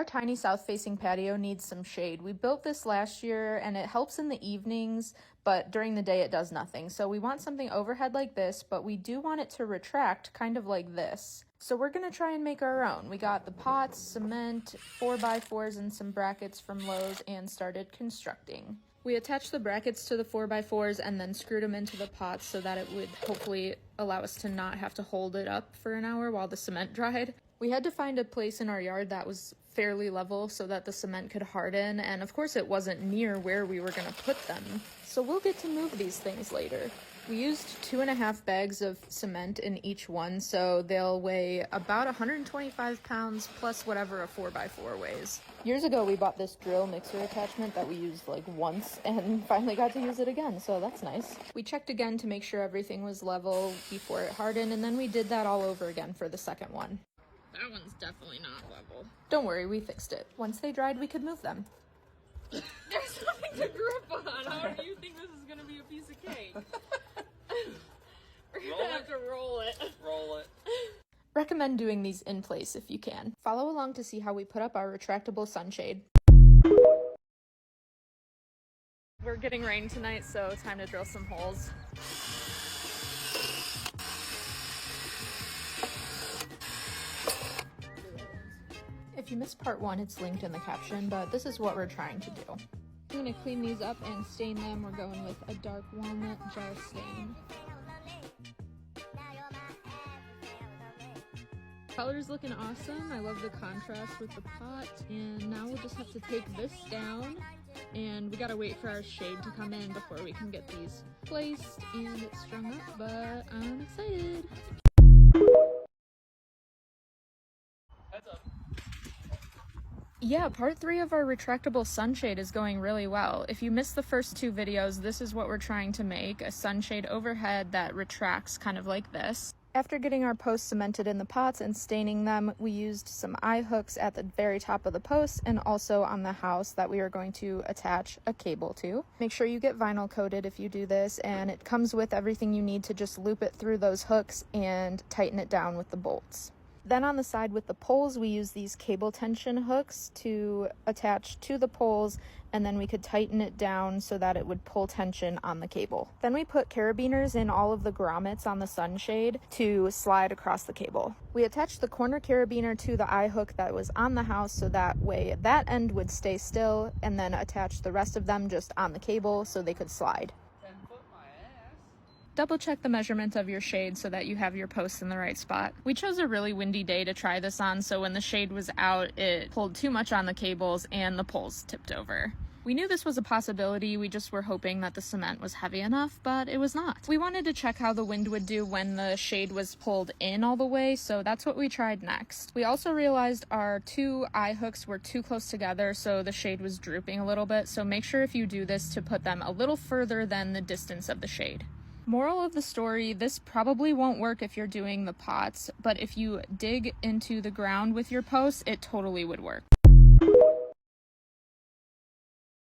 Our tiny south-facing patio needs some shade. We built this last year and it helps in the evenings, but during the day it does nothing. So we want something overhead like this, but we do want it to retract kind of like this. So we're gonna try and make our own. We got the pots, cement, 4x4s, and some brackets from Lowe's and started constructing. We attached the brackets to the 4x4s and then screwed them into the pots so that it would hopefully allow us to not have to hold it up for an hour while the cement dried. We had to find a place in our yard that was fairly level so that the cement could harden, and of course it wasn't near where we were gonna put them. So we'll get to move these things later. We used 2.5 bags of cement in each one, so they'll weigh about 125 pounds plus whatever a 4x4 weighs. Years ago we bought this drill mixer attachment that we used like once and finally got to use it again, so that's nice. We checked again to make sure everything was level before it hardened, and then we did that all over again for the second one. That one's definitely not level. Don't worry, we fixed it. Once they dried, we could move them. There's nothing to grip on. How do you think this is going to be a piece of cake? We're going to have to roll it. Roll it. Recommend doing these in place if you can. Follow along to see how we put up our retractable sunshade. We're getting rain tonight, so it's time to drill some holes. If you missed part 1, it's linked in the caption, but this is what we're trying to do. I'm going to clean these up and stain them. We're going with a dark walnut jar stain. Color's looking awesome. I love the contrast with the pot. And now we'll just have to take this down, and we gotta wait for our shade to come in before we can get these placed and strung up, but I'm excited. Yeah, part 3 of our retractable sunshade is going really well. If you missed the first 2 videos, this is what we're trying to make, a sunshade overhead that retracts kind of like this. After getting our posts cemented in the pots and staining them, we used some eye hooks at the very top of the posts and also on the house that we are going to attach a cable to. Make sure you get vinyl coated if you do this, and it comes with everything you need to just loop it through those hooks and tighten it down with the bolts. Then on the side with the poles, we use these cable tension hooks to attach to the poles, and then we could tighten it down so that it would pull tension on the cable. Then we put carabiners in all of the grommets on the sunshade to slide across the cable. We attached the corner carabiner to the eye hook that was on the house so that way that end would stay still, and then attach the rest of them just on the cable so they could slide. Double check the measurement of your shade so that you have your posts in the right spot. We chose a really windy day to try this on, so when the shade was out, it pulled too much on the cables and the poles tipped over. We knew this was a possibility, we just were hoping that the cement was heavy enough, but it was not. We wanted to check how the wind would do when the shade was pulled in all the way, so that's what we tried next. We also realized our 2 eye hooks were too close together, so the shade was drooping a little bit, so make sure if you do this to put them a little further than the distance of the shade. Moral of the story, this probably won't work if you're doing the pots, but if you dig into the ground with your posts, it totally would work.